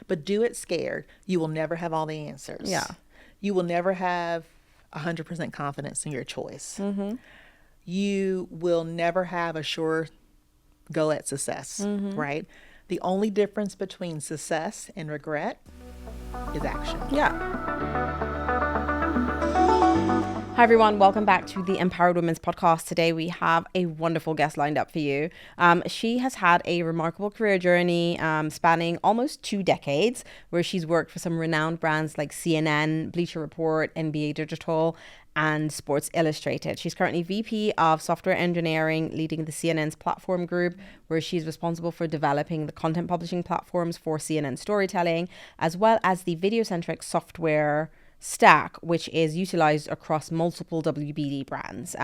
but do it scared. You will never have all the answers. Yeah. You will never have 100% confidence in your choice. You will never have a sure go at success, right? The only difference between success and regret is action. Yeah. Hi everyone, welcome back to the Empowered Women's Podcast. Today we have a wonderful guest lined up for you. She has had a remarkable career journey spanning almost 2 decades, where she's worked for some renowned brands like CNN, Bleacher Report, NBA Digital, and Sports Illustrated. She's currently VP of Software Engineering, leading the CNN's platform group, where she's responsible for developing the content publishing platforms for CNN storytelling, as well as the video-centric software stack, which is utilized across multiple WBD brands.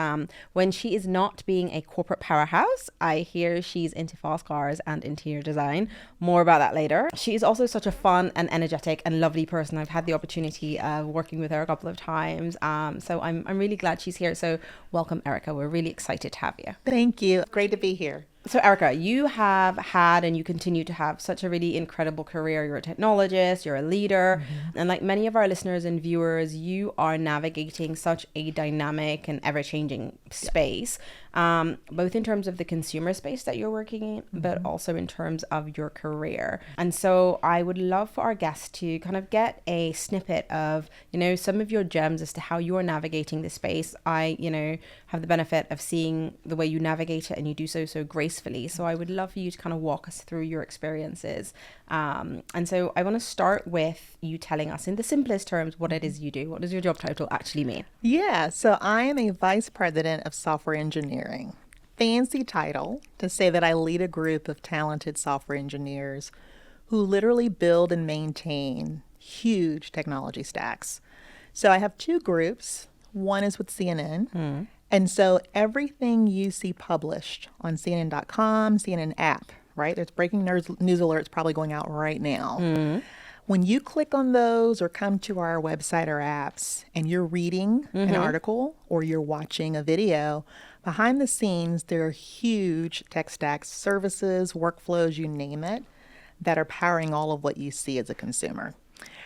When she is not being a corporate powerhouse, I hear she's into fast cars and interior design. More about that later. She is also such a fun and energetic and lovely person. I've had the opportunity of working with her a couple of times. So I'm really glad she's here. So welcome, Erica. We're really excited to have you. Thank you. Great to be here. So Erica, you have had and you continue to have such a really incredible career. You're a technologist, you're a leader, and like many of our listeners and viewers, you are navigating such a dynamic and ever-changing space, both in terms of the consumer space that you're working in, but also in terms of your career. And so I would love for our guests to kind of get a snippet of, some of your gems as to how you're navigating this space. I, have the benefit of seeing the way you navigate it, and you do so gracefully. So I would love for you to kind of walk us through your experiences. And so I want to start with you telling us in the simplest terms what it is you do. What does your job title actually mean? Yeah, so I am a vice president of software engineering. Fancy title to say that I lead a group of talented software engineers who literally build and maintain huge technology stacks. So I have 2 groups. One is with CNN. And so everything you see published on CNN.com, CNN app, right? There's breaking news alerts probably going out right now. When you click on those or come to our website or apps and you're reading an article or you're watching a video, behind the scenes, there are huge tech stacks, services, workflows, you name it, that are powering all of what you see as a consumer.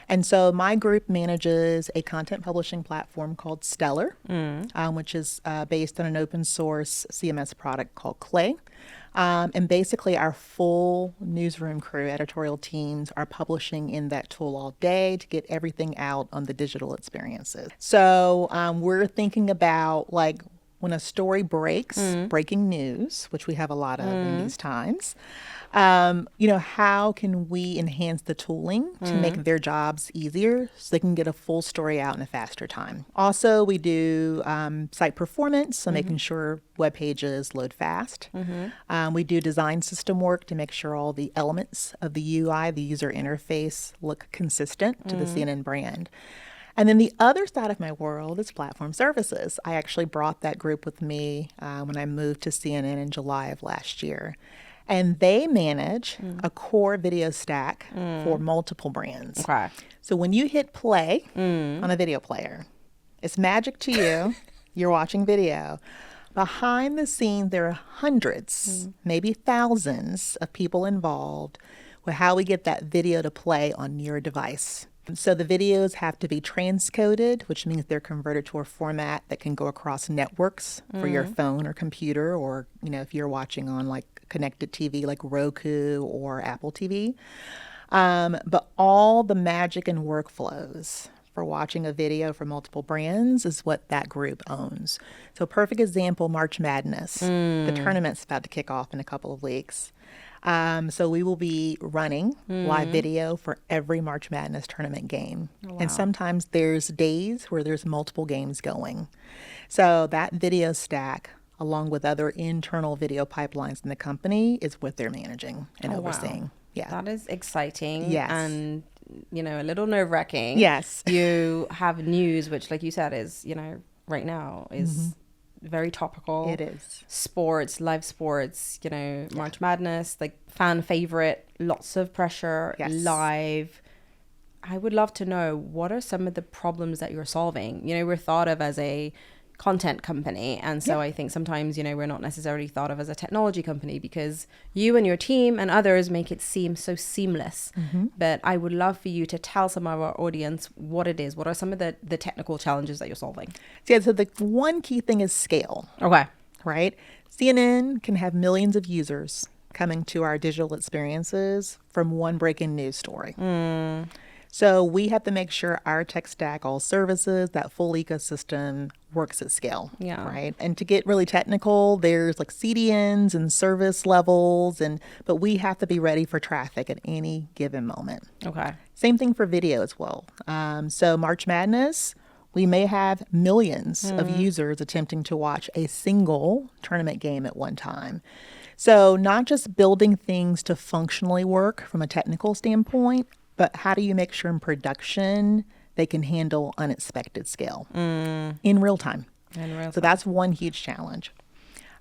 And so my group manages a content publishing platform called Stellar, which is based on an open source CMS product called Clay. And basically our full newsroom crew, editorial teams are publishing in that tool all day to get everything out on the digital experiences. So we're thinking about like when a story breaks, breaking news, which we have a lot of in these times, how can we enhance the tooling to make their jobs easier so they can get a full story out in a faster time? Also, we do site performance, so making sure web pages load fast. We do design system work to make sure all the elements of the UI, the user interface, look consistent to the CNN brand. And then the other side of my world is platform services. I actually brought that group with me when I moved to CNN in July of last year. And they manage a core video stack for multiple brands. Okay. So when you hit play on a video player, it's magic to you. You're watching video. Behind the scenes, there are hundreds, maybe thousands of people involved with how we get that video to play on your device. So the videos have to be transcoded, which means they're converted to a format that can go across networks for your phone or computer, or, if you're watching on like connected TV like Roku or Apple TV. But all the magic and workflows for watching a video for multiple brands is what that group owns. So perfect example, March Madness. The tournament's about to kick off in a couple of weeks. So we will be running live video for every March Madness tournament game. Wow. And sometimes there's days where there's multiple games going. So that video stack, along with other internal video pipelines in the company, is what they're managing and overseeing. Wow. Yeah. That is exciting. Yes. And, a little nerve-wracking. Yes. You have news, which, like you said, is, right now is very topical. It is. Sports, live sports, March Madness, like fan favorite, lots of pressure, live. I would love to know, what are some of the problems that you're solving? We're thought of as a content company. And so Yep. I think sometimes, we're not necessarily thought of as a technology company because you and your team and others make it seem so seamless. But I would love for you to tell some of our audience what it is. What are some of the technical challenges that you're solving? So the one key thing is scale, Okay. right? CNN can have millions of users coming to our digital experiences from one breaking news story. So we have to make sure our tech stack, all services, that full ecosystem works at scale, Yeah. right? And to get really technical, there's like CDNs and service levels, but we have to be ready for traffic at any given moment. Okay. Same thing for video as well. So March Madness, we may have millions of users attempting to watch a single tournament game at one time. So not just building things to functionally work from a technical standpoint, but how do you make sure in production they can handle unexpected scale in real time? So that's one huge challenge.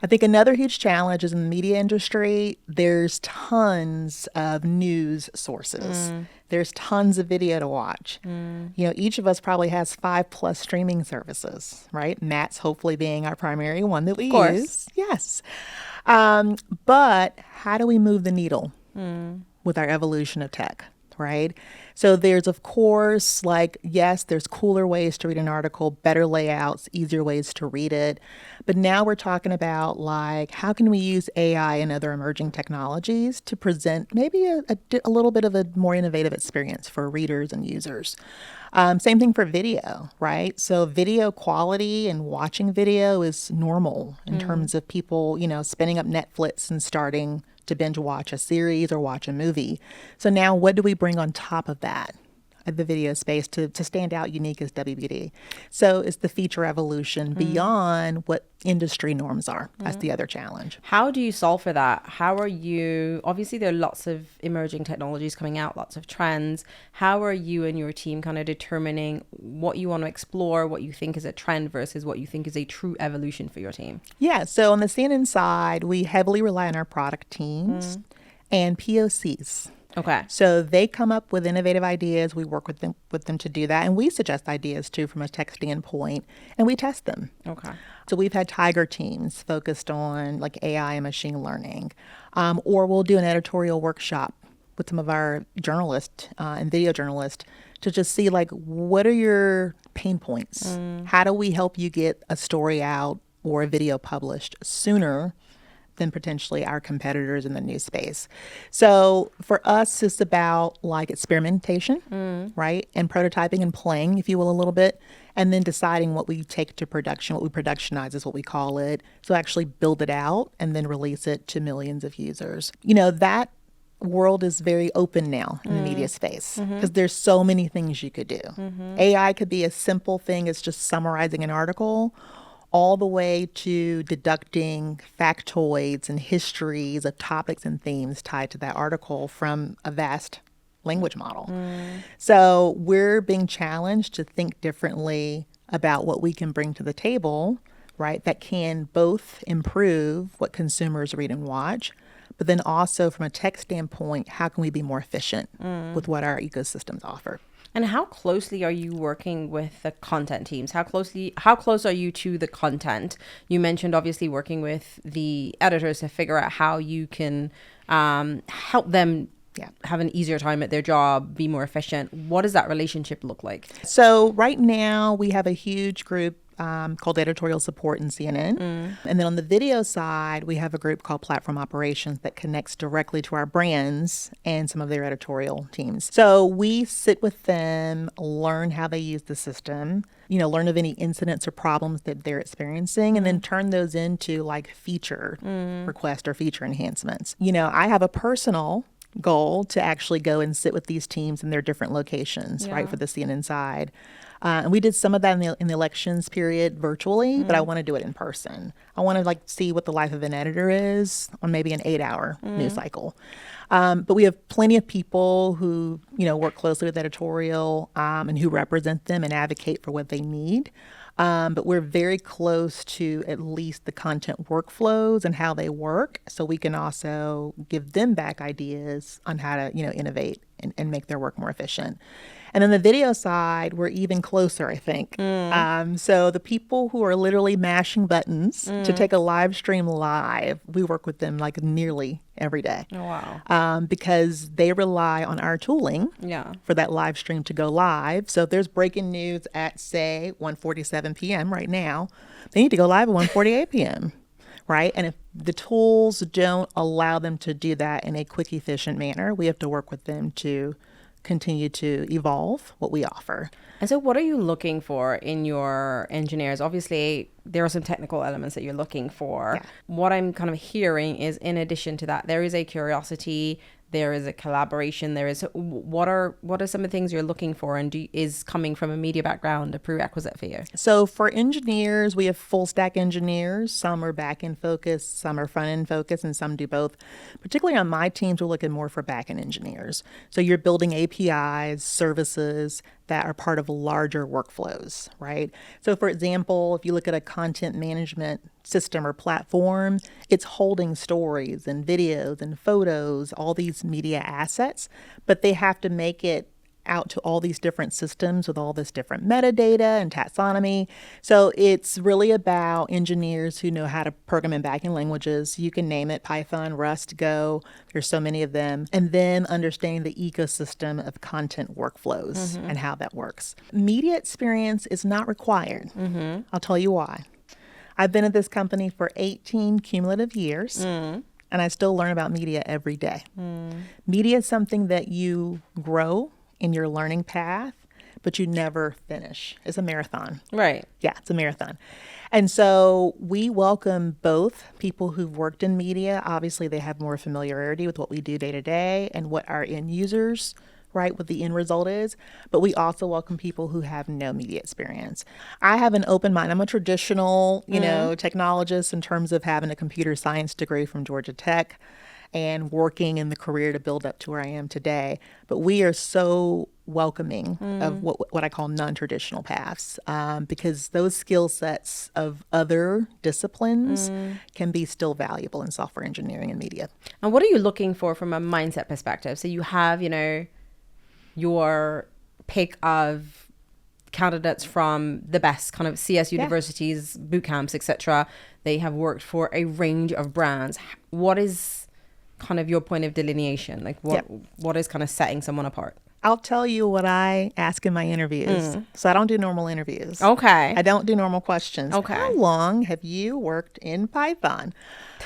I think another huge challenge is in the media industry, there's tons of news sources. There's tons of video to watch. Each of us probably has 5+ streaming services, right? Matt's hopefully being our primary one that we use. Yes. But how do we move the needle with our evolution of tech? Right? So there's, of course, yes, there's cooler ways to read an article, better layouts, easier ways to read it. But now we're talking about how can we use AI and other emerging technologies to present maybe a little bit of a more innovative experience for readers and users. Same thing for video, right? So video quality and watching video is normal in terms of people, spinning up Netflix and starting to binge watch a series or watch a movie. So now what do we bring on top of that at the video space to stand out unique as WBD? So it's the feature evolution beyond what industry norms are. That's the other challenge. How do you solve for that? How are you, obviously there are lots of emerging technologies coming out, lots of trends. How are you and your team kind of determining what you want to explore, what you think is a trend versus what you think is a true evolution for your team? Yeah, so on the CNN side, we heavily rely on our product teams and POCs. Okay. So they come up with innovative ideas. We work with them to do that. And we suggest ideas too from a tech standpoint, and we test them. Okay. So we've had tiger teams focused on AI and machine learning, or we'll do an editorial workshop with some of our journalists and video journalists to just see what are your pain points? How do we help you get a story out or a video published sooner than potentially our competitors in the news space? So for us, it's about experimentation, right? And prototyping and playing, if you will, a little bit, and then deciding what we take to production, what we productionize is what we call it. So actually build it out and then release it to millions of users. That world is very open now in the media space because there's so many things you could do. AI could be a simple thing as just summarizing an article, all the way to deducting factoids and histories of topics and themes tied to that article from a vast language model. So we're being challenged to think differently about what we can bring to the table, right, that can both improve what consumers read and watch, but then also from a tech standpoint, how can we be more efficient with what our ecosystems offer? And how closely are you working with the content teams? How close are you to the content? You mentioned obviously working with the editors to figure out how you can help them have an easier time at their job, be more efficient. What does that relationship look like? So right now we have a huge group called Editorial Support in CNN. And then on the video side, we have a group called Platform Operations that connects directly to our brands and some of their editorial teams. So we sit with them, learn how they use the system, learn of any incidents or problems that they're experiencing, and then turn those into feature requests or feature enhancements. I have a personal goal to actually go and sit with these teams in their different locations, right, for the CNN side. And we did some of that in the elections period virtually, but I want to do it in person. I want to see what the life of an editor is on maybe an 8-hour news cycle. But we have plenty of people who, work closely with editorial and who represent them and advocate for what they need. But we're very close to at least the content workflows and how they work, so we can also give them back ideas on how to, innovate and make their work more efficient. And then the video side, we're even closer, I think. So the people who are literally mashing buttons to take a live stream live, we work with them like nearly every day. Oh, wow. Because they rely on our tooling Yeah. for that live stream to go live. So if there's breaking news at, say, 1:47 p.m. right now, they need to go live at 1:48 p.m., right? And if the tools don't allow them to do that in a quick, efficient manner, we have to work with them to continue to evolve what we offer. And so what are you looking for in your engineers? Obviously, there are some technical elements that you're looking for. Yeah. What I'm kind of hearing is, in addition to that, there is a curiosity, there is a collaboration, there is what are some of the things you're looking for, and is coming from a media background a prerequisite for you? So for engineers, we have full stack engineers. Some are back end focused, some are front end focused, and some do both. Particularly on my teams, we're looking more for back end engineers. So you're building APIs, services that are part of larger workflows, right? So for example, if you look at a content management system or platform, it's holding stories and videos and photos, all these media assets, but they have to make it out to all these different systems with all this different metadata and taxonomy. So it's really about engineers who know how to program in backend languages. You can name it Python, Rust, Go. There's so many of them. And then understanding the ecosystem of content workflows and how that works. Media experience is not required. I'll tell you why. I've been at this company for 18 cumulative years. And I still learn about media every day. Media is something that you grow in your learning path, but you never finish. It's a marathon. Right. Yeah, it's a marathon. And so we welcome both people who've worked in media. Obviously, they have more familiarity with what we do day to day and what our end users, right, what the end result is. But we also welcome people who have no media experience. I have an open mind. I'm a traditional, technologist in terms of having a computer science degree from Georgia Tech and working in the career to build up to where I am today. But we are so welcoming of what I call non-traditional paths, because those skill sets of other disciplines can be still valuable in software engineering and media. And what are you looking for from a mindset perspective? So you have, your pick of candidates from the best kind of CS universities, boot camps, etc. They have worked for a range of brands. What is kind of your point of delineation? Like what is kind of setting someone apart? I'll tell you what I ask in my interviews. So I don't do normal interviews. Okay. I don't do normal questions. Okay. How long have you worked in Python?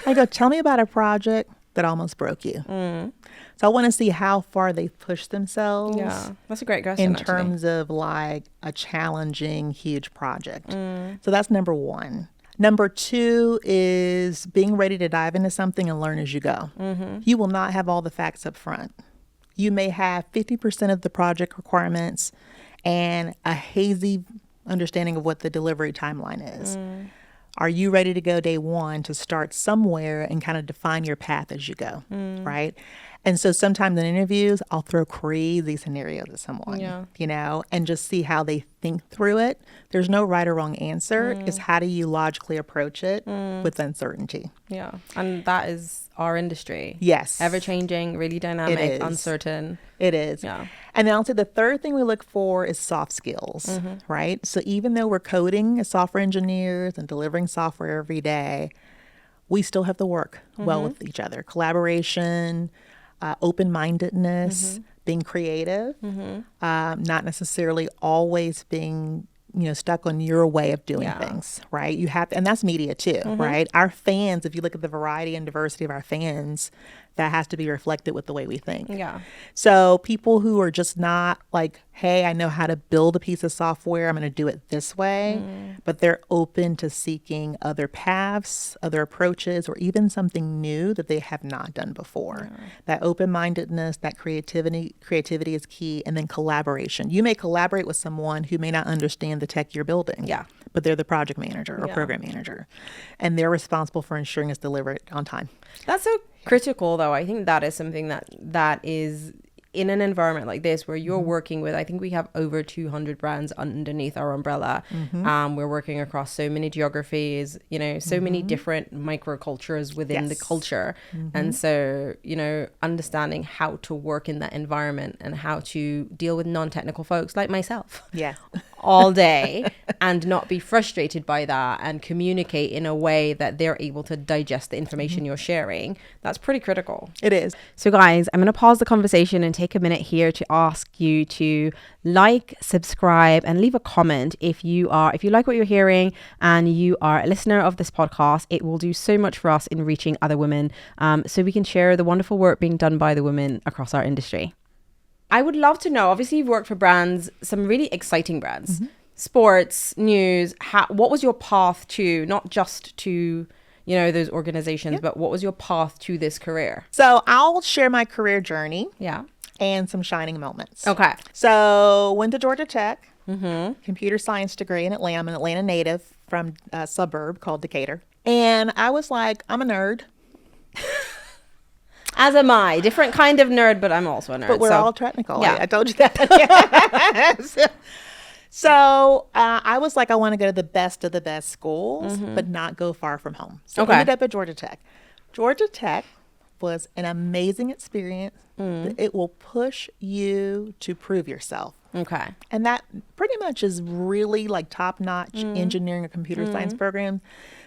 I go, tell me about a project that almost broke you. So I want to see how far they've pushed themselves. Yeah, that's a great question. In terms of like a challenging, huge project. So that's number one. Number two is being ready to dive into something and learn as you go. You will not have all the facts up front. You may have 50% of the project requirements and a hazy understanding of what the delivery timeline is. Are you ready to go day one to start somewhere and kind of define your path as you go, right? And so sometimes in interviews, I'll throw crazy scenarios at someone, and just see how they think through it. There's no right or wrong answer. It's how do you logically approach it with uncertainty. Yeah. And that is our industry. Yes. Ever changing, really dynamic, uncertain. It is. Yeah. And then I'll say the third thing we look for is soft skills, right? So even though we're coding as software engineers and delivering software every day, we still have to work well with each other. Collaboration, open-mindedness, being creative, not necessarily always being stuck on your way of doing things, right? You have, and that's media too, right? Our fans, if you look at the variety and diversity of our fans, that has to be reflected with the way we think. Yeah. So people who are just not like, hey, I know how to build a piece of software, I'm going to do it this way, but they're open to seeking other paths, other approaches, or even something new that they have not done before. That open-mindedness, that creativity is key, and then collaboration. You may collaborate with someone who may not understand the tech you're building, but they're the project manager or program manager, and they're responsible for ensuring it's delivered on time. That's so critical, though. I think that is something that is in an environment like this where you're working with, I think we have over 200 brands underneath our umbrella. We're working across so many geographies, so many different microcultures within the culture. And so, understanding how to work in that environment and how to deal with non-technical folks like myself. Yes. All day and not be frustrated by that and communicate in a way that they're able to digest the information you're sharing. That's pretty critical. It is. So guys, I'm going to pause the conversation and take a minute here to ask you to like, subscribe, and leave a comment if you like what you're hearing and you are a listener of this podcast. It will do so much for us in reaching other women, so we can share the wonderful work being done by the women across our industry. I would love to know, obviously you've worked for brands, some really exciting brands, sports, news. What was your path to, not just to, those organizations, but what was your path to this career? So I'll share my career journey. Yeah. And some shining moments. Okay. So went to Georgia Tech, computer science degree in Atlanta. I'm an Atlanta native from a suburb called Decatur. And I was like, I'm a nerd. As am I. Different kind of nerd, but I'm also a nerd. But we're all technical. Yeah. I told you that. So I was like, I want to go to the best of the best schools, but not go far from home. So I ended up at Georgia Tech. Georgia Tech was an amazing experience. It will push you to prove yourself. Okay. And that pretty much is really like top-notch engineering or computer science program.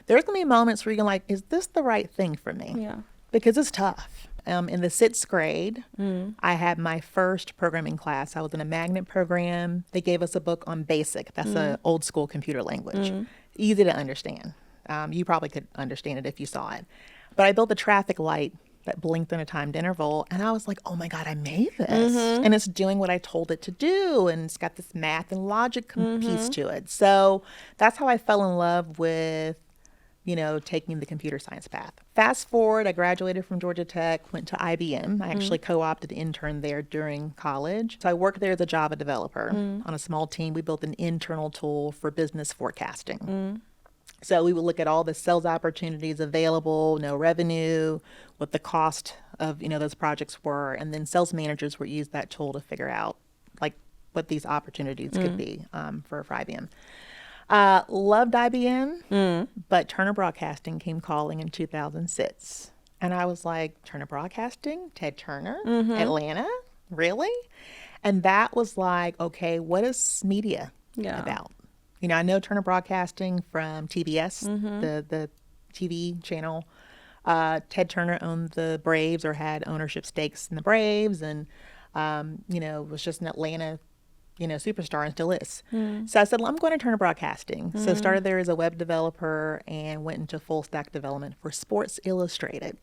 There's going to be moments where you're like, is this the right thing for me? Yeah. Because it's tough. In the 6th grade, I had my first programming class. I was in a magnet program. They gave us a book on BASIC. That's an old school computer language. Easy to understand. You probably could understand it if you saw it. But I built a traffic light that blinked in a timed interval. And I was like, oh my God, I made this. And it's doing what I told it to do. And it's got this math and logic piece to it. So that's how I fell in love with taking the computer science path. Fast forward, I graduated from Georgia Tech, went to IBM. I actually co-opted, intern there during college. So I worked there as a Java developer on a small team. We built an internal tool for business forecasting. So we would look at all the sales opportunities available, no revenue, what the cost of those projects were, and then sales managers would use that tool to figure out like what these opportunities could be for IBM. Loved IBM, but Turner Broadcasting came calling in 2006. And I was like, Turner Broadcasting, Ted Turner, Atlanta, really? And that was like, okay, what is media about? I know Turner Broadcasting from TBS, the TV channel. Ted Turner owned the Braves or had ownership stakes in the Braves and, was just an Atlanta superstar and still is. So I said, well, I'm going to Turner Broadcasting. So started there as a web developer and went into full stack development for Sports Illustrated.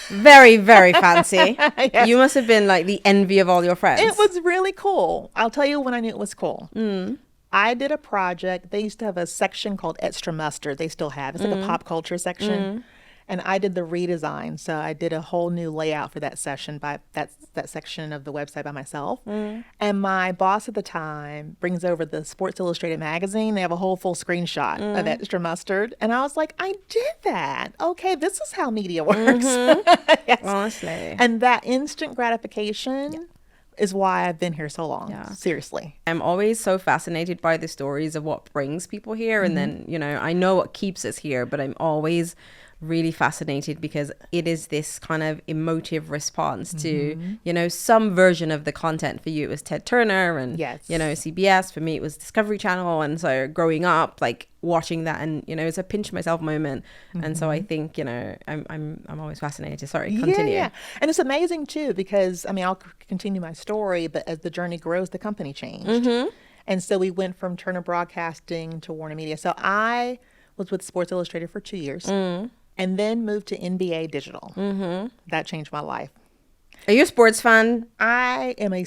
Very, very fancy. Yes. You must have been like the envy of all your friends. It was really cool. I'll tell you when I knew it was cool. I did a project. They used to have a section called Extra Mustard. They still have. It's like a pop culture section. And I did the redesign. So I did a whole new layout for that session by that section of the website by myself. And my boss at the time brings over the Sports Illustrated magazine. They have a whole full screenshot of Extra Mustard. And I was like, I did that. Okay, this is how media works. Yes. Honestly. And that instant gratification is why I've been here so long. Yeah. Seriously. I'm always so fascinated by the stories of what brings people here. And then, I know what keeps us here, but I'm always really fascinated because it is this kind of emotive response to, some version of the content. For you, it was Ted Turner and, CBS. For me, it was Discovery Channel. And so growing up, like watching that and, it's a pinch myself moment. And so I think, I'm always fascinated. Sorry, continue. Yeah. And it's amazing too, because I'll continue my story, but as the journey grows, the company changed. And so we went from Turner Broadcasting to Warner Media. So I was with Sports Illustrated for 2 years. And then moved to NBA Digital. That changed my life. Are you a sports fan? I am a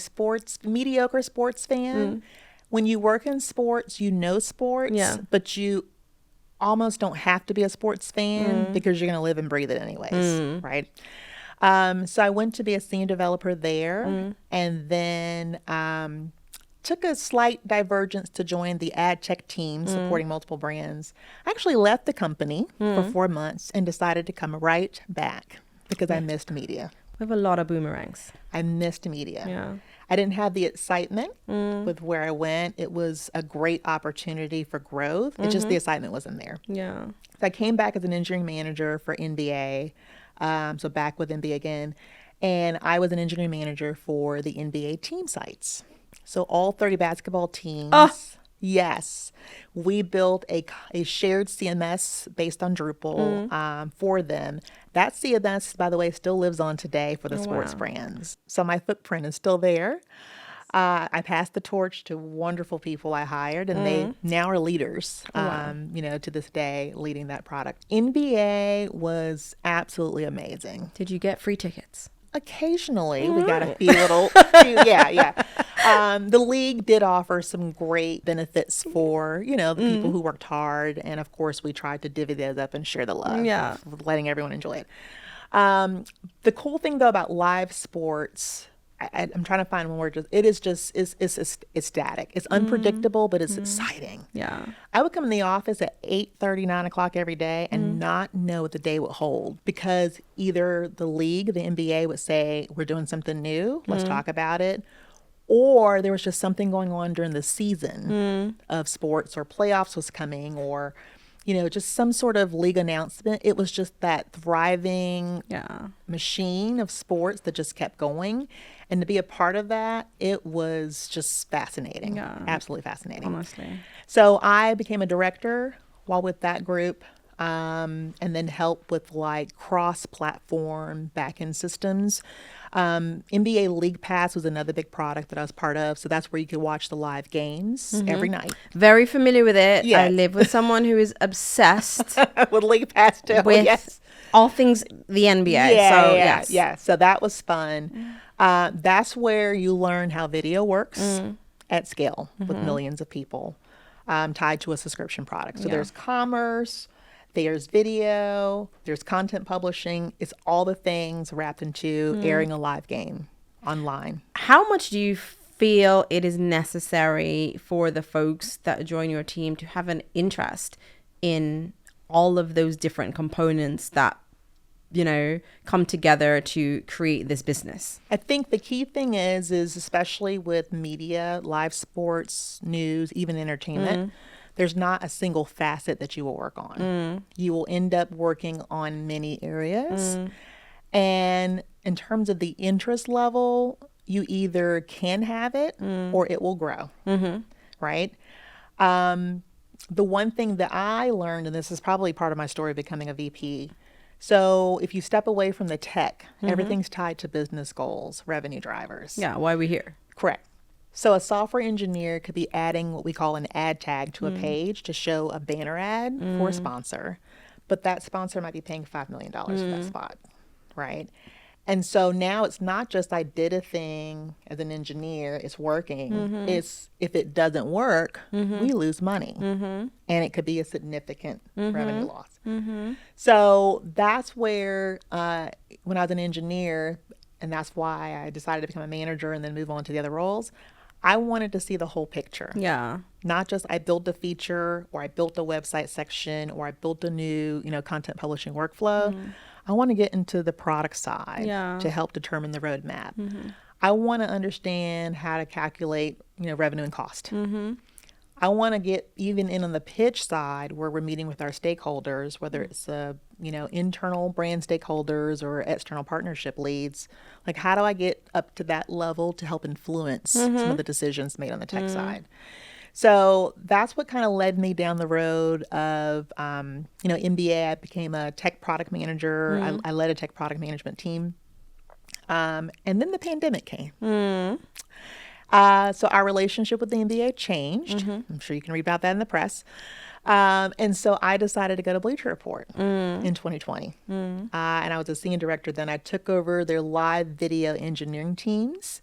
mediocre sports fan. When you work in sports, you know sports, but you almost don't have to be a sports fan because you're going to live and breathe it anyways, right? So I went to be a senior developer there and then took a slight divergence to join the ad tech team supporting multiple brands. I actually left the company for 4 months and decided to come right back because I missed media. We have a lot of boomerangs. I missed media. Yeah. I didn't have the excitement with where I went. It was a great opportunity for growth. It's just the excitement wasn't there. Yeah. So I came back as an engineering manager for NBA, so back with NBA again, and I was an engineering manager for the NBA team sites. So all 30 basketball teams. Oh. Yes, we built a shared CMS based on Drupal for them. That CMS, by the way, still lives on today for the sports brands. So my footprint is still there. I passed the torch to wonderful people I hired, and they now are leaders, to this day, leading that product. NBA was absolutely amazing. Did you get free tickets? Occasionally, we got a few little, yeah. The league did offer some great benefits for, the people who worked hard. And of course, we tried to divvy those up and share the love, of letting everyone enjoy it. The cool thing, though, about live sports, I'm trying to find one word. It's static. It's unpredictable, but it's exciting. Yeah. I would come in the office at 8:30, 9 o'clock every day and not know what the day would hold, because either the league, the NBA, would say, we're doing something new, let's talk about it. Or there was just something going on during the season of sports, or playoffs was coming, or just some sort of league announcement. It was just that thriving machine of sports that just kept going. And to be a part of that, it was just fascinating. Yeah. Absolutely fascinating. Honestly. So I became a director while with that group, and then helped with like cross-platform back-end systems. NBA League Pass was another big product that I was part of. So that's where you could watch the live games every night. Very familiar with it. Yeah. I live with someone who is obsessed with League Pass too. with all things the NBA. Yeah. So that was fun. That's where you learn how video works at scale with millions of people, tied to a subscription product. So there's commerce, there's video, there's content publishing. It's all the things wrapped into airing a live game online. How much do you feel it is necessary for the folks that join your team to have an interest in all of those different components that come together to create this business? I think the key thing is especially with media, live sports, news, even entertainment, there's not a single facet that you will work on. You will end up working on many areas. And in terms of the interest level, you either can have it or it will grow, right? The one thing that I learned, and this is probably part of my story of becoming a VP, so if you step away from the tech, everything's tied to business goals, revenue drivers. Yeah, why are we here? Correct. So a software engineer could be adding what we call an ad tag to a page to show a banner ad for a sponsor, but that sponsor might be paying $5 million for that spot, right? And so now it's not just I did a thing as an engineer, it's working. It's if it doesn't work, we lose money. And it could be a significant revenue loss. So that's where when I was an engineer, and that's why I decided to become a manager and then move on to the other roles, I wanted to see the whole picture. Yeah. Not just I built a feature or I built a website section or I built a new, content publishing workflow. I want to get into the product side to help determine the roadmap. I want to understand how to calculate, revenue and cost. I want to get even in on the pitch side where we're meeting with our stakeholders, whether it's internal brand stakeholders or external partnership leads. Like, how do I get up to that level to help influence some of the decisions made on the tech side? So that's what kind of led me down the road of, MBA. I became a tech product manager. I led a tech product management team. And then the pandemic came. So our relationship with the NBA changed. I'm sure you can read about that in the press. And so I decided to go to Bleacher Report in 2020. And I was a senior director then. I took over their live video engineering teams.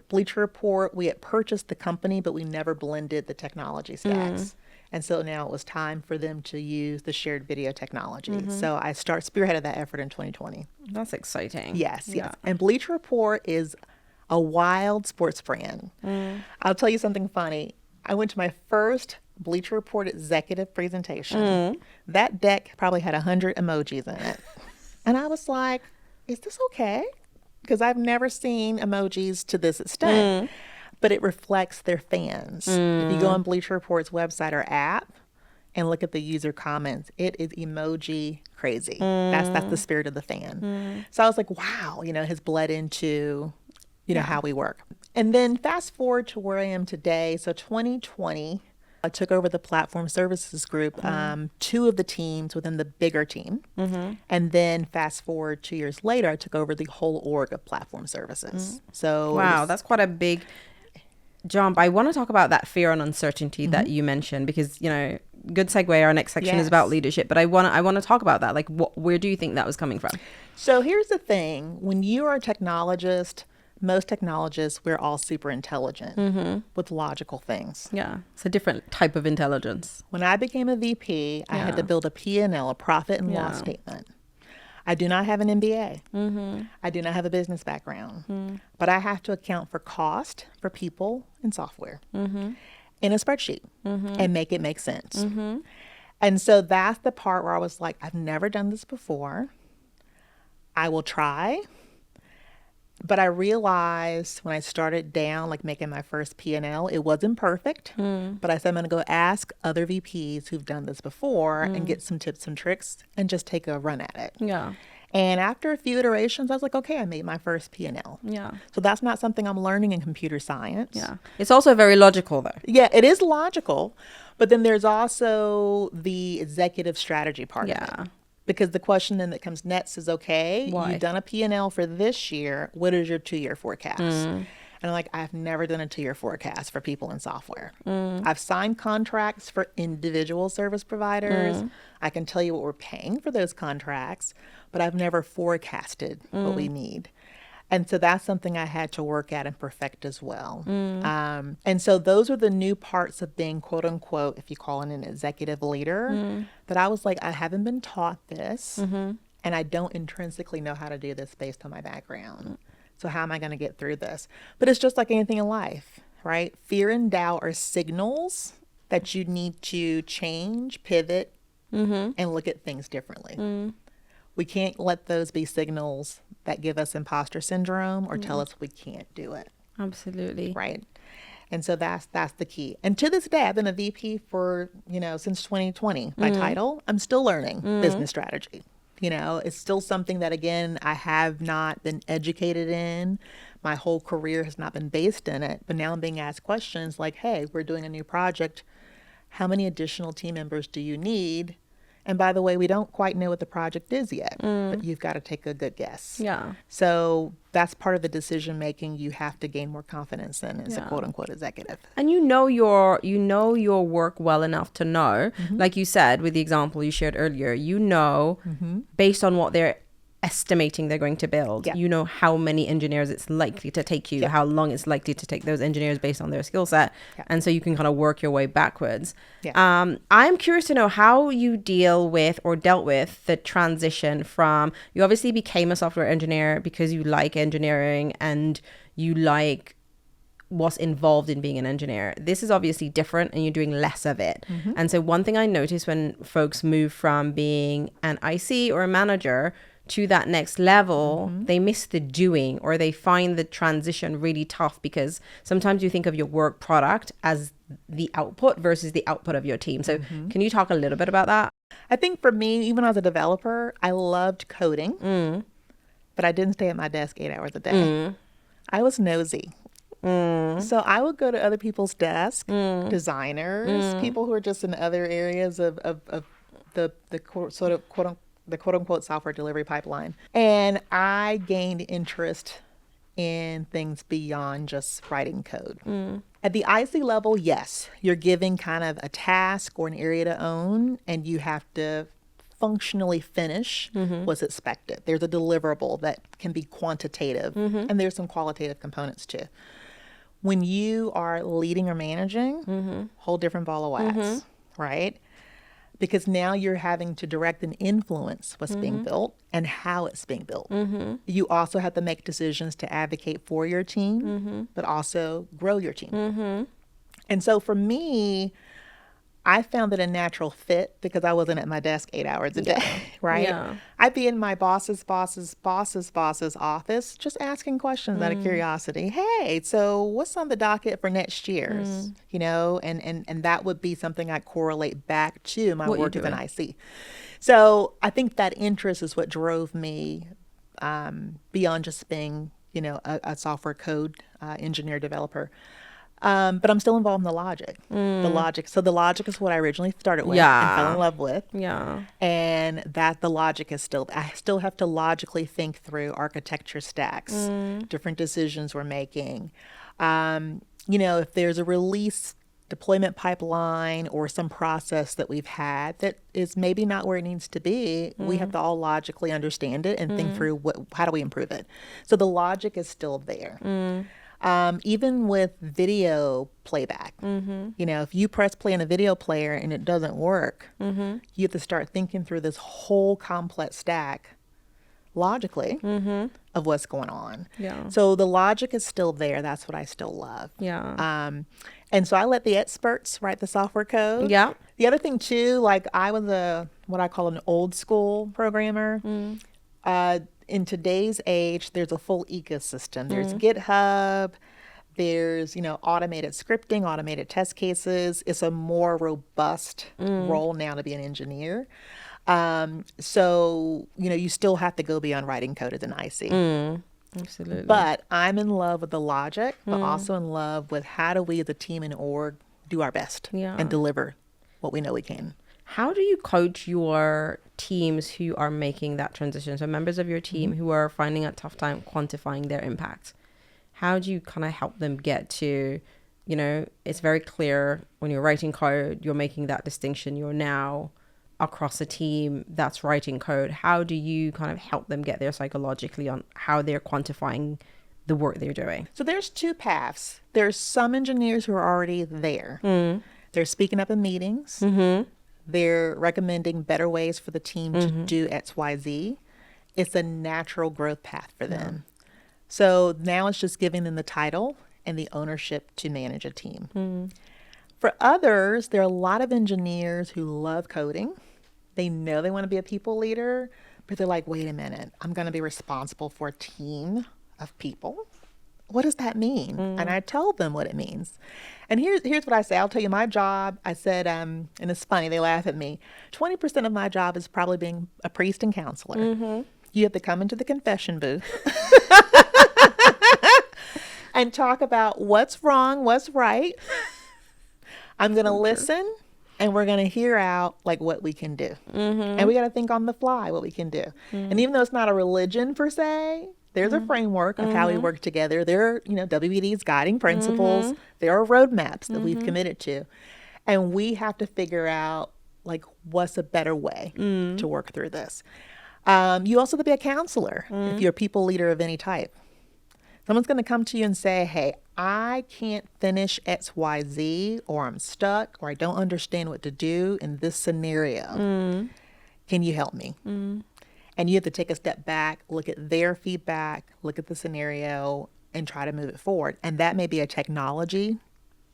Bleacher Report, we had purchased the company, but we never blended the technology stacks. And so now it was time for them to use the shared video technology. So I spearheaded that effort in 2020. That's exciting. Yes. And Bleacher Report is a wild sports brand. I'll tell you something funny. I went to my first Bleacher Report executive presentation. That deck probably had 100 emojis in it. And I was like, is this okay? because I've never seen emojis to this extent, but it reflects their fans. If you go on Bleacher Report's website or app and look at the user comments, it is emoji crazy. That's the spirit of the fan. So I was like, wow, it has bled into, how we work. And then fast forward to where I am today. So 2020, I took over the platform services group, 2 of the teams within the bigger team. And then fast forward 2 years later, I took over the whole org of platform services. So wow, that's quite a big jump. I want to talk about that fear and uncertainty that you mentioned, because, good segue. Our next section is about leadership, but I want to talk about that. Like, where do you think that was coming from? So here's the thing. When you are a technologist, most technologists, we're all super intelligent with logical things. Yeah, it's a different type of intelligence. When I became a VP, I had to build a P&L, a profit and loss statement. I do not have an MBA. I do not have a business background, but I have to account for cost for people and software in a spreadsheet and make it make sense. And so that's the part where I was like, I've never done this before. I will try. But I realized when I started down, like making my first P&L, it wasn't perfect. But I said, I'm going to go ask other VPs who've done this before and get some tips and tricks and just take a run at it. Yeah. And after a few iterations, I was like, okay, I made my first P&L. Yeah. So that's not something I'm learning in computer science. Yeah. It's also very logical, though. Yeah, it is logical. But then there's also the executive strategy part of it. Because the question then that comes next is, okay, Why? you've done a P&L for this year. What is your 2-year forecast? And I'm like, I've never done a 2-year forecast for people in software. I've signed contracts for individual service providers. I can tell you what we're paying for those contracts, but I've never forecasted what we need. And so that's something I had to work at and perfect as well. And so those are the new parts of being, quote unquote, if you call it an executive leader, that I was like, I haven't been taught this, and I don't intrinsically know how to do this based on my background. So how am I going to get through this? But it's just like anything in life, right? Fear and doubt are signals that you need to change, pivot, and look at things differently. We can't let those be signals that give us imposter syndrome or tell us we can't do it. Absolutely. Right. And so that's the key. And to this day, I've been a VP for, since 2020 by title. I'm still learning business strategy. It's still something that, again, I have not been educated in. My whole career has not been based in it. But now I'm being asked questions like, hey, we're doing a new project. How many additional team members do you need? And by the way, we don't quite know what the project is yet, but you've got to take a good guess. Yeah. So that's part of the decision making you have to gain more confidence in as a quote unquote executive. And you know your work well enough to know, like you said with the example you shared earlier, based on what they're estimating they're going to build, how many engineers it's likely to take you, how long it's likely to take those engineers based on their skill set. And so you can kind of work your way backwards. I'm curious to know how you deal with or dealt with the transition from, you obviously became a software engineer because you like engineering and you like what's involved in being an engineer. This is obviously different and you're doing less of it. And so one thing I notice when folks move from being an IC or a manager to that next level, they miss the doing, or they find the transition really tough, because sometimes you think of your work product as the output versus the output of your team. So can you talk a little bit about that? I think for me, even as a developer, I loved coding, but I didn't stay at my desk 8 hours a day. I was nosy. So I would go to other people's desks, designers, people who are just in other areas of the sort of quote unquote software delivery pipeline. And I gained interest in things beyond just writing code. At the IC level, yes, you're giving kind of a task or an area to own, and you have to functionally finish what's expected. There's a deliverable that can be quantitative, and there's some qualitative components too. When you are leading or managing, whole different ball of wax, right? Because now you're having to direct and influence what's being built and how it's being built. You also have to make decisions to advocate for your team, but also grow your team. And so for me, I found it a natural fit because I wasn't at my desk 8 hours a day, right? Yeah. I'd be in my boss's office just asking questions out of curiosity. Hey, so what's on the docket for next year's? And that would be something I correlate back to my What you're work as an doing. IC. So I think that interest is what drove me beyond just being, a software code engineer developer. But I'm still involved in the logic. The logic. So the logic is what I originally started with and fell in Yeah. love with. Yeah. And that the logic is still, I still have to logically think through architecture stacks, different decisions we're making. If there's a release deployment pipeline or some process that we've had that is maybe not where it needs to be, we have to all logically understand it and think through how do we improve it. So the logic is still there. Even with video playback, if you press play on a video player and it doesn't work, you have to start thinking through this whole complex stack logically of what's going on. Yeah. So the logic is still there. That's what I still love. Yeah. And so I let the experts write the software code. Yeah. The other thing too, like I was what I call an old school programmer. In today's age, there's a full ecosystem. There's GitHub, there's, automated scripting, automated test cases. It's a more robust role now to be an engineer. So, you still have to go beyond writing code as an IC. Absolutely. But I'm in love with the logic, but also in love with how do we as a team and org do our best and deliver what we know we can. How do you coach your teams who are making that transition? So members of your team who are finding a tough time quantifying their impact. How do you kind of help them get to, it's very clear when you're writing code, you're making that distinction. You're now across a team that's writing code. How do you kind of help them get there psychologically on how they're quantifying the work they're doing? So there's two paths. There's some engineers who are already there. They're speaking up in meetings. They're recommending better ways for the team to do X, Y, Z. It's a natural growth path for them. So now it's just giving them the title and the ownership to manage a team. For others, there are a lot of engineers who love coding. They know they want to be a people leader, but they're like, wait a minute, I'm going to be responsible for a team of people. What does that mean? And I tell them what it means. And here's what I say. I'll tell you my job. I said, and it's funny, they laugh at me. 20% of my job is probably being a priest and counselor. You have to come into the confession booth and talk about what's wrong, what's right. I'm going to listen and we're going to hear out like what we can do. And we got to think on the fly what we can do. And even though it's not a religion per se, there's a framework of how we work together. There are, WBD's guiding principles. There are roadmaps that we've committed to. And we have to figure out like what's a better way to work through this. You also have to be a counselor if you're a people leader of any type. Someone's going to come to you and say, hey, I can't finish X, Y, Z, or I'm stuck, or I don't understand what to do in this scenario. Can you help me? And you have to take a step back, look at their feedback, look at the scenario, and try to move it forward. And that may be a technology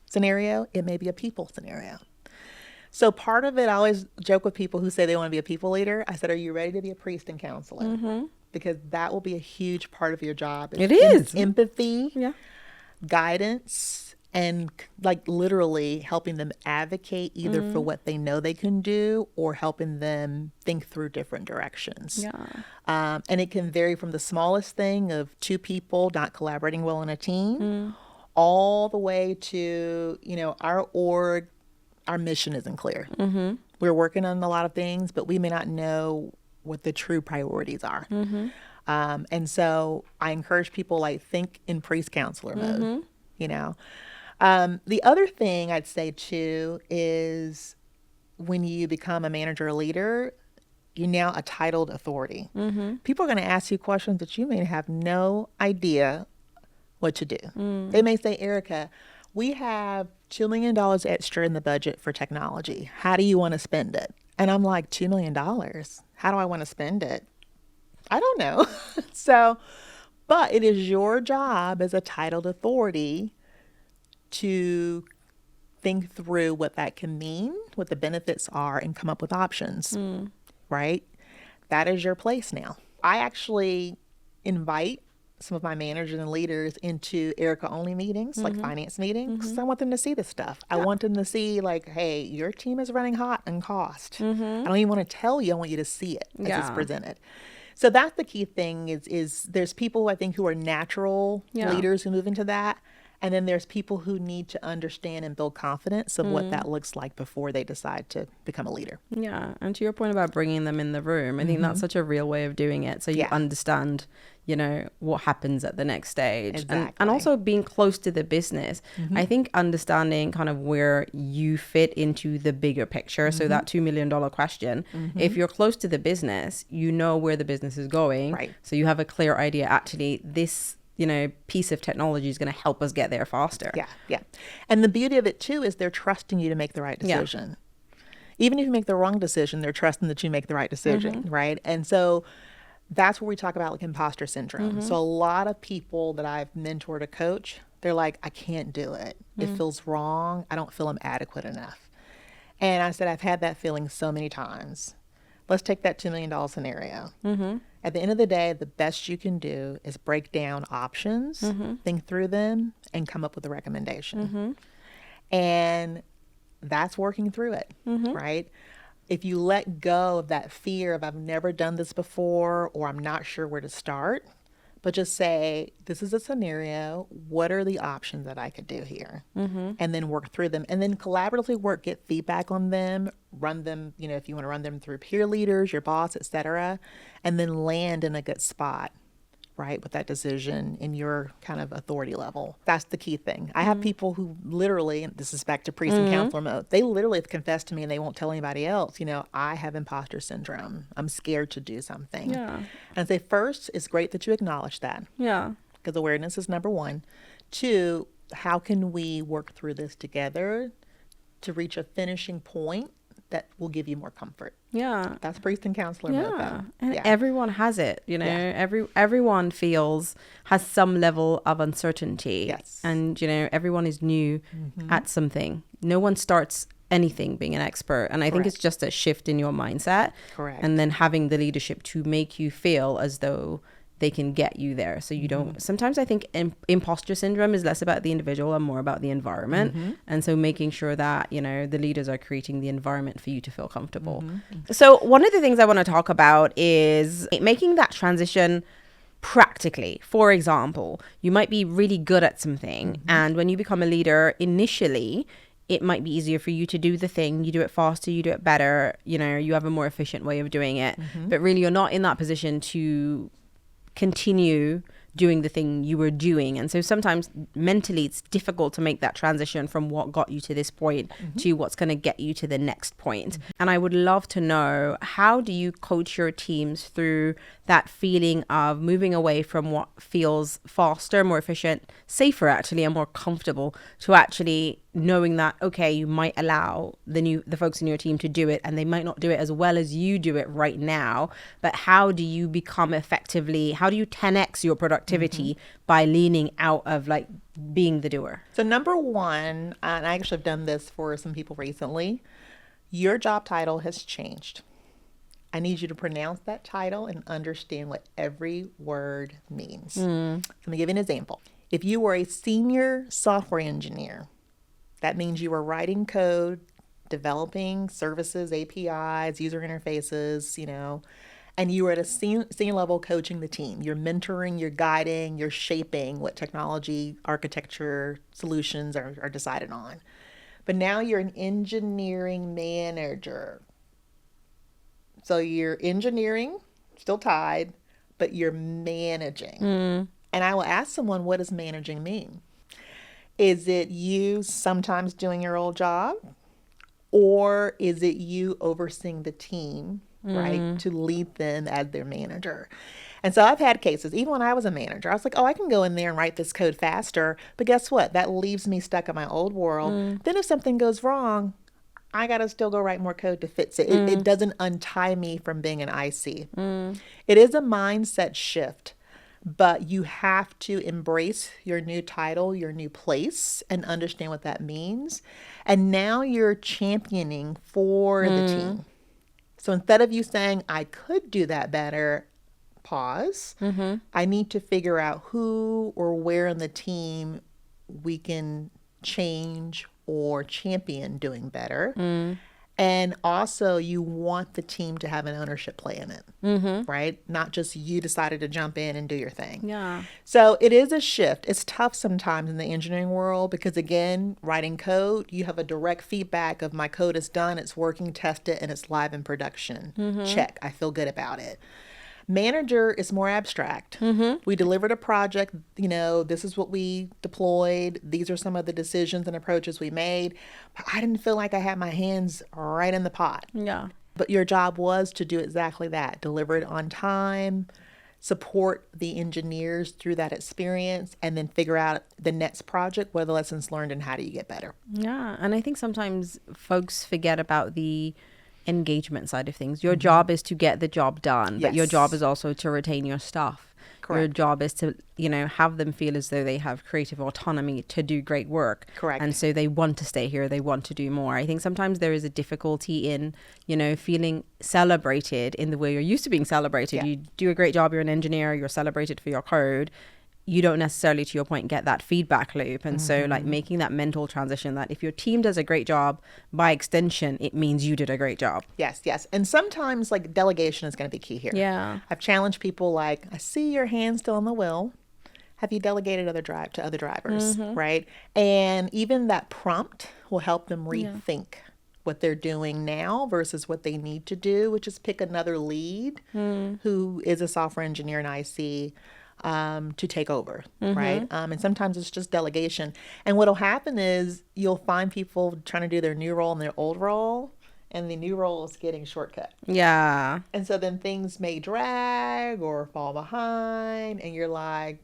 scenario. It may be a people scenario. So part of it, I always joke with people who say they want to be a people leader. I said, are you ready to be a priest and counselor? Because that will be a huge part of your job. It is. Empathy, guidance, and like literally helping them advocate either for what they know they can do or helping them think through different directions. And it can vary from the smallest thing of two people not collaborating well in a team all the way to, our org, our mission isn't clear. We're working on a lot of things, but we may not know what the true priorities are. And so I encourage people like think in priest counselor mode, The other thing I'd say too is when you become a manager or leader, you're now a titled authority. People are going to ask you questions that you may have no idea what to do. They may say, Erica, we have $2 million extra in the budget for technology. How do you want to spend it? And I'm like, $2 million? How do I want to spend it? I don't know. But it is your job as a titled authority to think through what that can mean, what the benefits are, and come up with options, right? That is your place now. I actually invite some of my managers and leaders into Erica only meetings, like finance meetings, because I want them to see this stuff. I want them to see, like, hey, your team is running hot on cost. I don't even want to tell you. I want you to see it as it's presented. So that's the key thing is there's people I think who are natural leaders who move into that. And then there's people who need to understand and build confidence of what that looks like before they decide to become a leader. Yeah. And to your point about bringing them in the room, I think that's such a real way of doing it. So you understand, you know, what happens at the next stage. Exactly. And also being close to the business. I think understanding kind of where you fit into the bigger picture. So that $2 million question, if you're close to the business, you know where the business is going. Right. So you have a clear idea, actually, this, you know, piece of technology is going to help us get there faster. Yeah. And the beauty of it too is they're trusting you to make the right decision. Even if you make the wrong decision, they're trusting that you make the right decision, right? And so that's where we talk about like imposter syndrome. So a lot of people that I've mentored or coach, they're like, I can't do it. It feels wrong. I don't feel I'm adequate enough. And I said, I've had that feeling so many times. Let's take that $2 million scenario. At the end of the day, the best you can do is break down options, think through them, and come up with a recommendation. And that's working through it, right? If you let go of that fear of I've never done this before or I'm not sure where to start, but just say, this is a scenario. What are the options that I could do here? And then work through them. And then collaboratively get feedback on them, run them, you know, if you want to run them through peer leaders, your boss, et cetera, and then land in a good spot, right, with that decision in your kind of authority level. That's the key thing. I have people who literally, and this is back to priest and counselor mode, they literally have confessed to me and they won't tell anybody else, you know, I have imposter syndrome. I'm scared to do something. And I say, first, it's great that you acknowledge that. Because awareness is number one. Two, how can we work through this together to reach a finishing point that will give you more comfort? That's priest and counselor mode though. And everyone has it, you know. Everyone has some level of uncertainty. And you know, everyone is new at something. No one starts anything being an expert, and I think it's just a shift in your mindset. And then having the leadership to make you feel as though they can get you there. So you don't, sometimes I think imposter syndrome is less about the individual and more about the environment. And so making sure that, you know, the leaders are creating the environment for you to feel comfortable. So one of the things I want to talk about is making that transition practically. For example, you might be really good at something, and when you become a leader initially, it might be easier for you to do the thing. You do it faster, you do it better, you know, you have a more efficient way of doing it. But really you're not in that position to continue doing the thing you were doing. And so sometimes mentally it's difficult to make that transition from what got you to this point to what's going to get you to the next point. And I would love to know, how do you coach your teams through that feeling of moving away from what feels faster, more efficient, safer actually, and more comfortable, to actually knowing that, okay, you might allow the folks in your team to do it, and they might not do it as well as you do it right now, but how do you become how do you 10x your productivity by leaning out of like being the doer? So number one, and I actually have done this for some people recently, your job title has changed. I need you to pronounce that title and understand what every word means. So let me give you an example. If you were a senior software engineer, that means you were writing code, developing services, APIs, user interfaces, you know, and you were at a senior level coaching the team. You're mentoring, you're guiding, you're shaping what technology, architecture, solutions are decided on. But now you're an engineering manager. So you're engineering, still tied, but you're managing. And I will ask someone, what does managing mean? Is it you sometimes doing your old job? Or is it you overseeing the team, right, to lead them as their manager? And so I've had cases, even when I was a manager, I was like, oh, I can go in there and write this code faster. But guess what? That leaves me stuck in my old world. Then if something goes wrong, I got to still go write more code to fix it. It doesn't untie me from being an IC. It is a mindset shift. but you have to embrace your new title, your new place, and understand what that means. And now you're championing for the team. So instead of you saying, I could do that better, pause. I need to figure out who or where in the team we can change or champion doing better. And also, you want the team to have an ownership play in it, right? Not just you decided to jump in and do your thing. Yeah. So it is a shift. It's tough sometimes in the engineering world because, again, writing code, you have a direct feedback of my code is done, it's working, test it, and it's live in production. Check. I feel good about it. Manager is more abstract. We delivered a project, this is what we deployed. These are some of the decisions and approaches we made. But I didn't feel like I had my hands right in the pot. Yeah. But your job was to do exactly that. Deliver it on time, support the engineers through that experience, and then figure out the next project, what are the lessons learned and how do you get better. Yeah. And I think sometimes folks forget about the engagement side of things. Your job is to get the job done, but your Yes. job is also to retain your staff. Your Correct. job is to, have them feel as though they have creative autonomy to do great work. Correct. And so they want to stay here. They want to do more. I think sometimes there is a difficulty in, feeling celebrated in the way you're used to being celebrated. Yeah. You do a great job. You're an engineer. You're celebrated for your code. You don't necessarily, to your point, get that feedback loop. And so like making that mental transition that if your team does a great job, by extension, it means you did a great job. Yes, yes. And sometimes like delegation is going to be key here. Yeah. I've challenged people like, I see your hand still on the wheel. Have you delegated to other drivers, right? And even that prompt will help them rethink what they're doing now versus what they need to do, which is pick another lead who is a software engineer in IC to take over, right? And sometimes it's just delegation. And what'll happen is you'll find people trying to do their new role in their old role, and the new role is getting shortcut. Yeah. And so then things may drag or fall behind, and you're like,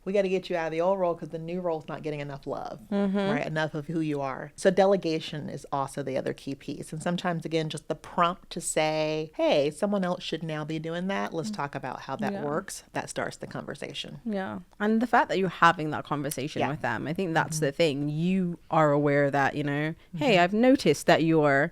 we got to get you out of the old role because the new role's not getting enough love, right? Enough of who you are. So delegation is also the other key piece. And sometimes, again, just the prompt to say, hey, someone else should now be doing that. Let's talk about how that works. That starts the conversation. Yeah. And the fact that you're having that conversation with them, I think that's the thing. You are aware that, hey, I've noticed that you're...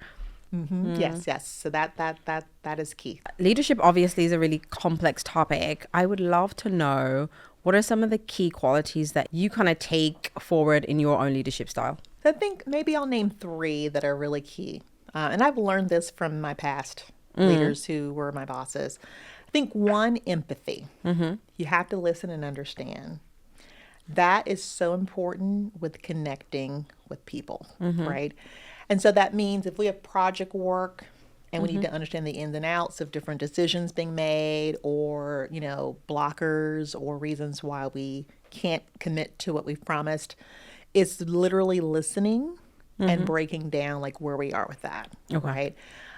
Yes, yes. So that is key. Leadership obviously is a really complex topic. I would love to know, what are some of the key qualities that you kind of take forward in your own leadership style? I think maybe I'll name 3 that are really key. And I've learned this from my past leaders who were my bosses. I think 1, empathy. You have to listen and understand. That is so important with connecting with people, right? And so that means if we have project work and we need to understand the ins and outs of different decisions being made or, blockers or reasons why we can't commit to what we've promised, it's literally listening and breaking down like where we are with that, right?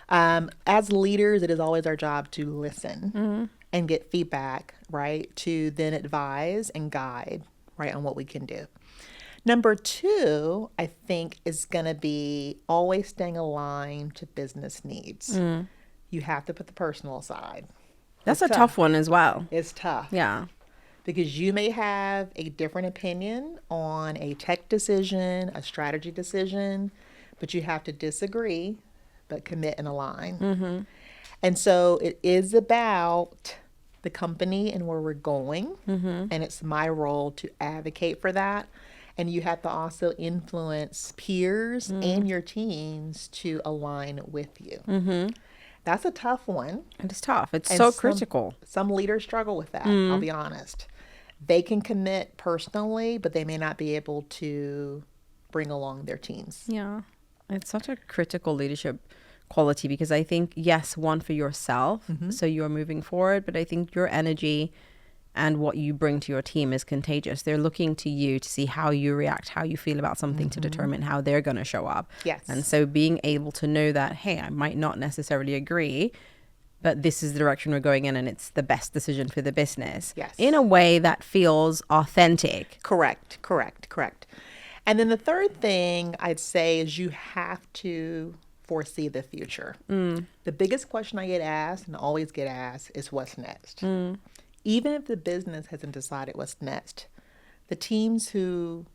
As leaders, it is always our job to listen and get feedback, right? To then advise and guide, right, on what we can do. Number 2, I think, is going to be always staying aligned to business needs. You have to put the personal aside. That's a tough one as well. It's tough. Yeah. Because you may have a different opinion on a tech decision, a strategy decision, but you have to disagree, but commit and align. And so it is about the company and where we're going. And it's my role to advocate for that. And you have to also influence peers and your teams to align with you. That's a tough one. It is tough. It's And so critical. Some leaders struggle with that, I'll be honest. They can commit personally, but they may not be able to bring along their teams. Yeah. It's such a critical leadership quality because I think, yes, one for yourself, so you're moving forward, but I think your energy and what you bring to your team is contagious. They're looking to you to see how you react, how you feel about something to determine how they're going to show up. Yes. And so being able to know that, hey, I might not necessarily agree, but this is the direction we're going in and it's the best decision for the business. Yes. In a way that feels authentic. Correct. And then the third thing I'd say is you have to foresee the future. The biggest question I get asked and always get asked is what's next? even if the business hasn't decided what's next, the teams who,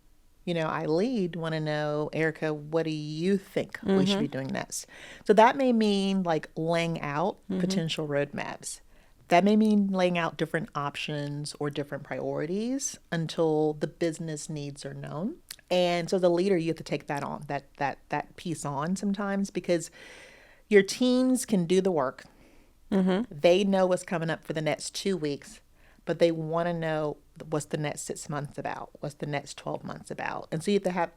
I lead want to know, Erica, what do you think we should be doing next? So that may mean like laying out potential roadmaps. That may mean laying out different options or different priorities until the business needs are known. And so the leader, you have to take that on, that piece on sometimes, because your teams can do the work. They know what's coming up for the next 2 weeks, but they want to know what's the next 6 months about, what's the next 12 months about. And so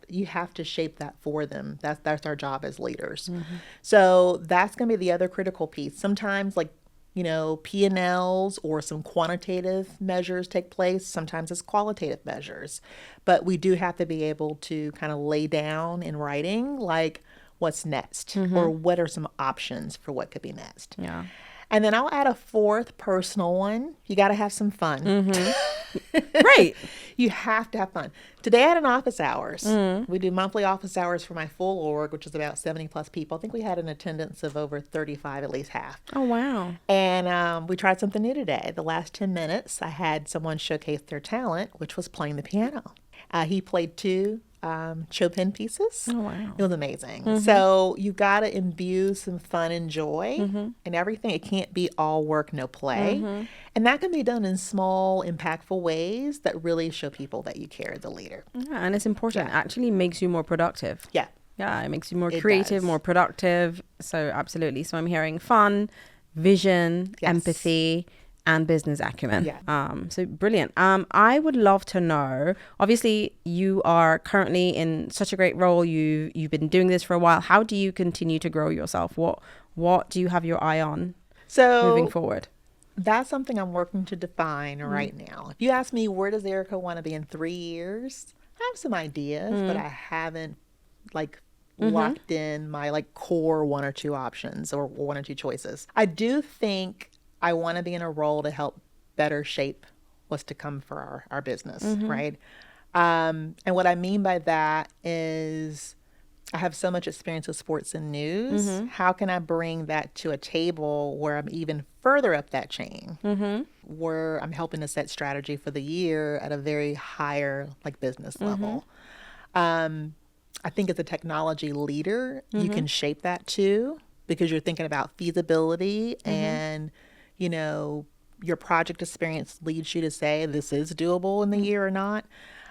you have to shape that for them. That's our job as leaders. So that's going to be the other critical piece. Sometimes like, P&Ls or some quantitative measures take place. Sometimes it's qualitative measures. But we do have to be able to kind of lay down in writing like what's next or what are some options for what could be next. Yeah. And then I'll add a fourth personal one. You got to have some fun. Right. You have to have fun. Today I had an office hours. We do monthly office hours for my full org, which is about 70 plus people. I think we had an attendance of over 35, at least half. Oh, wow. And we tried something new today. The last 10 minutes, I had someone showcase their talent, which was playing the piano. He played two Chopin pieces. Oh, wow. It was amazing. So you got to imbue some fun and joy and everything. It can't be all work, no play. And that can be done in small, impactful ways that really show people that you care, the leader. Yeah, and it's important. It actually makes you more productive. Yeah. Yeah, it makes you more It creative, does. more productive. So absolutely. So I'm hearing fun, vision, Yes. empathy, and business acumen. Yeah. So brilliant. I would love to know, obviously you are currently in such a great role. You've been doing this for a while. How do you continue to grow yourself? What do you have your eye on moving forward? That's something I'm working to define right now. If you ask me, where does Erica want to be in 3 years? I have some ideas, but I haven't locked in my core one or two options or one or two choices. I do think I want to be in a role to help better shape what's to come for our business, right? And what I mean by that is I have so much experience with sports and news. How can I bring that to a table where I'm even further up that chain, where I'm helping to set strategy for the year at a very higher business level? I think as a technology leader, you can shape that too, because you're thinking about feasibility and, your project experience leads you to say this is doable in the year or not.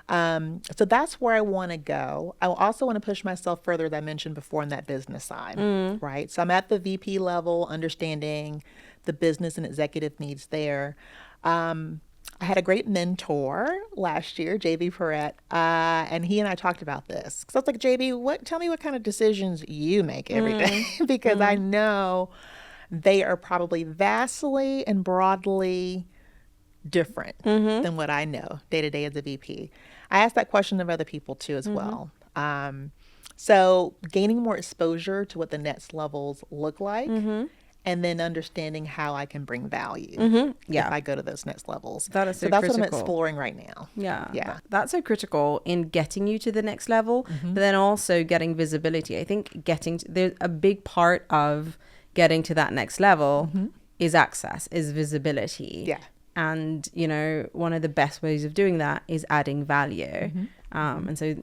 So that's where I want to go. I also want to push myself further, as I mentioned before, on that business side, right? So I'm at the VP level, understanding the business and executive needs there. I had a great mentor last year, JB Perrette, and he and I talked about this. Because I was like, JB, tell me what kind of decisions you make every day, because I know they are probably vastly and broadly different than what I know day to day as a VP. I asked that question of other people too as well. So gaining more exposure to what the next levels look like, and then understanding how I can bring value if I go to those next levels. That is so that's critical. what I'm exploring right now. Yeah. That's so critical in getting you to the next level, but then also getting visibility. I think there's a big part of getting to that next level is access, is visibility. Yeah. And, one of the best ways of doing that is adding value. And so,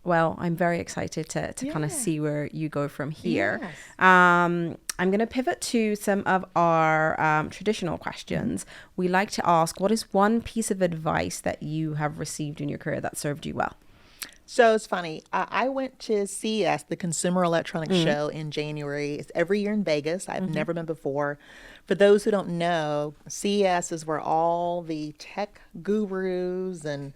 I'm very excited to kind of see where you go from here. Yes. I'm going to pivot to some of our traditional questions. We like to ask, what is one piece of advice that you have received in your career that served you well? So it's funny. I went to CES, the Consumer Electronics Show, in January. It's every year in Vegas. I've never been before. For those who don't know, CES is where all the tech gurus and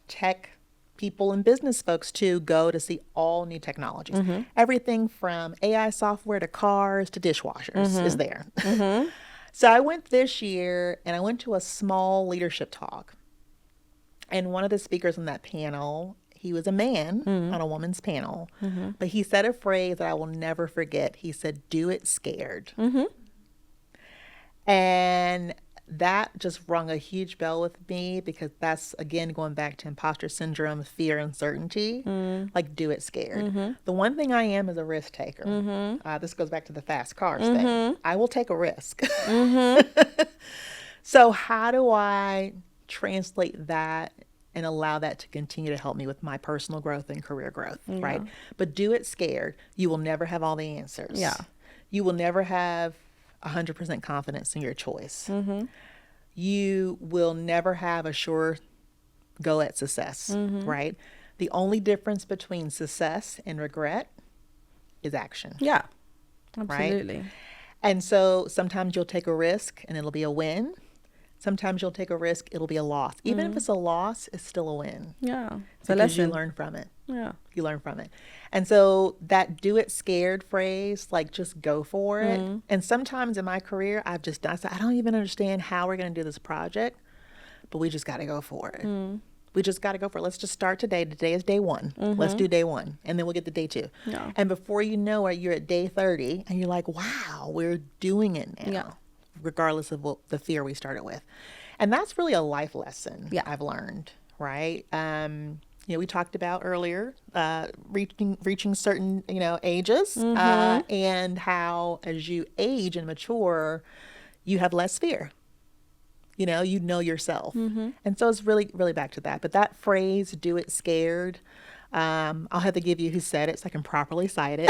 tech people and business folks too go to see all new technologies. Everything from AI software to cars to dishwashers is there. So I went this year and I went to a small leadership talk. And one of the speakers on that panel, he was a man on a woman's panel, but he said a phrase that I will never forget. He said, "Do it scared." And that just rung a huge bell with me, because that's, again, going back to imposter syndrome, fear, uncertainty. Do it scared. The one thing I am is a risk taker. This goes back to the fast cars thing. I will take a risk. So how do I translate that and allow that to continue to help me with my personal growth and career growth, right? But do it scared. You will never have all the answers. Yeah. You will never have 100% confidence in your choice. You will never have a sure go at success, right? The only difference between success and regret is action, Yeah, right? absolutely. And so sometimes you'll take a risk and it'll be a win. Sometimes you'll take a risk, it'll be a loss. Even if it's a loss, it's still a win. Yeah, it's a Because you lesson. learn from it. Yeah. You learn from it. And so that do it scared phrase, like just go for it. And sometimes in my career, I've just done, I said, I don't even understand how we're going to do this project, but we just got to go for it. We just got to go for it. Let's just start today. Today is day one. Let's do day one. And then we'll get to day two. Yeah. And before you know it, you're at day 30 and you're like, wow, we're doing it now. Yeah. Regardless of the fear we started with. And that's really a life lesson I've learned, right? We talked about earlier reaching certain, ages and how as you age and mature, you have less fear. You know yourself. And so it's really, really back to that. But that phrase, do it scared, I'll have to give you who said it so I can properly cite it.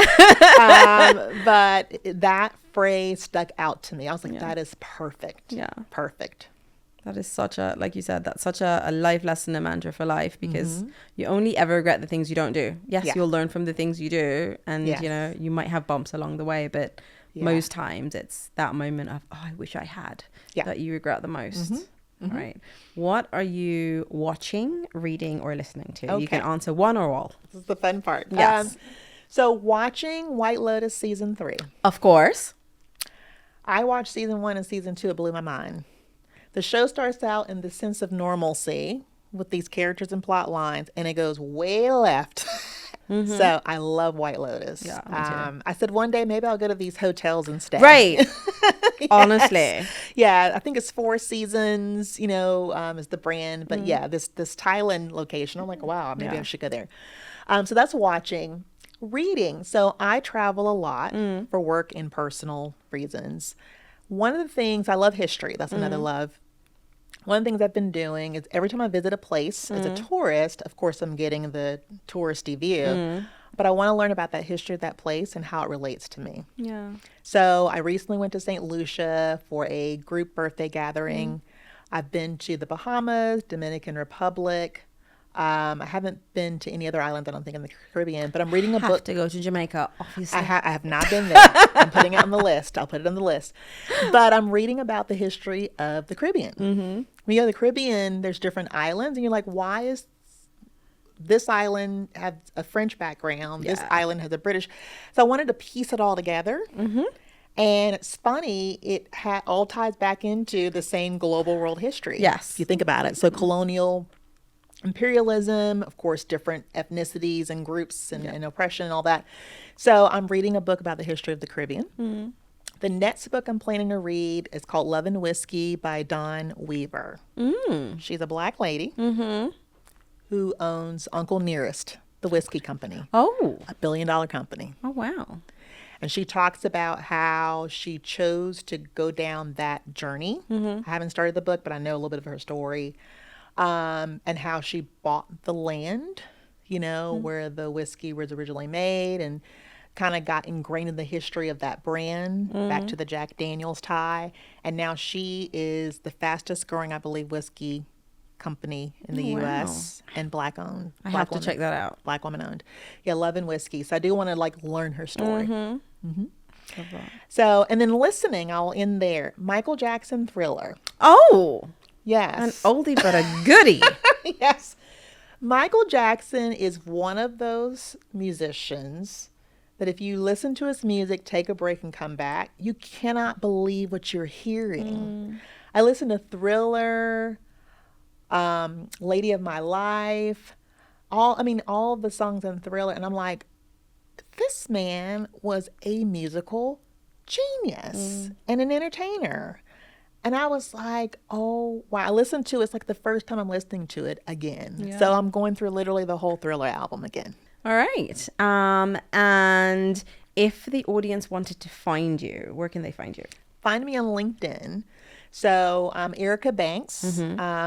But that phrase stuck out to me. I was like, that is perfect. Yeah. Perfect. That is such a, like you said, that's such a life lesson, a mantra for life, because you only ever regret the things you don't do. Yes, you'll learn from the things you do, and you might have bumps along the way, but most times it's that moment of, oh, I wish I had, that you regret the most. Right. What are you watching, reading, or listening to? You can answer one or all. This is the fun part. Yes. So watching White Lotus season 3. Of course. I watched season 1 and season 2. It blew my mind. The show starts out in the sense of normalcy with these characters and plot lines, and it goes way left. So I love White Lotus. Yeah, me too. I said one day maybe I'll go to these hotels and stay. Right. Yes. Honestly. Yeah, I think it's 4 seasons, is the brand. But this Thailand location, I'm like, wow, maybe I should go there. So that's watching. Reading. So I travel a lot for work and personal reasons. One of the things, I love history. That's another love. One of the things I've been doing is every time I visit a place as a tourist, of course, I'm getting the touristy view, but I want to learn about that history of that place and how it relates to me. Yeah. So I recently went to St. Lucia for a group birthday gathering. I've been to the Bahamas, Dominican Republic. I haven't been to any other islands, I don't think, in the Caribbean, but I'm reading a book. Have to go to Jamaica, obviously. I have not been there. I'm putting it on the list. I'll put it on the list. But I'm reading about the history of the Caribbean. When you go to the Caribbean, there's different islands, and you're like, why is this island have a French background? This island has a British. So I wanted to piece it all together. And it's funny, it all ties back into the same global world history. Yes. If you think about it. So colonial imperialism, of course, different ethnicities and groups and oppression and all that. So I'm reading a book about the history of the Caribbean. The next book I'm planning to read is called Love and Whiskey by Dawn Weaver. She's a Black lady who owns Uncle Nearest, the whiskey company. Oh. $1 billion company. Oh, wow. And she talks about how she chose to go down that journey. I haven't started the book, but I know a little bit of her story. And how she bought the land, where the whiskey was originally made, and kind of got ingrained in the history of that brand, back to the Jack Daniel's tie. And now she is the fastest growing, I believe, whiskey company in the U.S. and Black owned. I have to check that out. Black woman owned. Yeah, Love and Whiskey. So I do want to learn her story. So, and then listening, I'll end there. Michael Jackson Thriller. Oh. Yes. An oldie but a goodie. Yes. Michael Jackson is one of those musicians that if you listen to his music, take a break and come back, you cannot believe what you're hearing. I listened to Thriller, Lady of My Life, all of the songs in Thriller, and I'm like, this man was a musical genius and an entertainer. And I was like, oh, wow. I listened to it. It's like the first time I'm listening to it again. Yeah. So I'm going through literally the whole Thriller album again. All right. And if the audience wanted to find you, where can they find you? Find me on LinkedIn. So Erica Banks,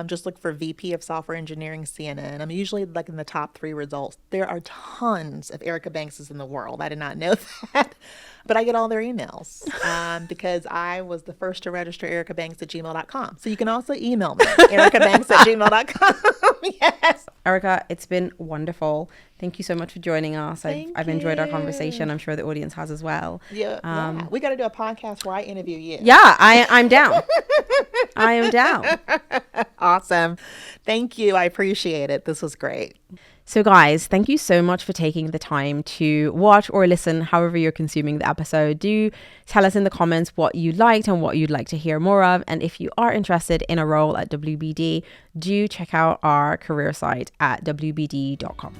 just look for VP of Software Engineering CNN. I'm usually like in the top 3 results. There are tons of Erica Bankses in the world. I did not know that, but I get all their emails because I was the first to register ericabanks@gmail.com. So you can also email me, ericabanks@gmail.com. Yes. Erica, it's been wonderful. Thank you so much for joining us. I've enjoyed our you. conversation. I'm sure the audience has as well. Yeah. We got to do a podcast where I interview you. Yeah, I'm down. I am down. Awesome. Thank you. I appreciate it. This was great. So guys, thank you so much for taking the time to watch or listen, however you're consuming the episode. Do tell us in the comments what you liked and what you'd like to hear more of. And if you are interested in a role at WBD, do check out our career site at wbd.com.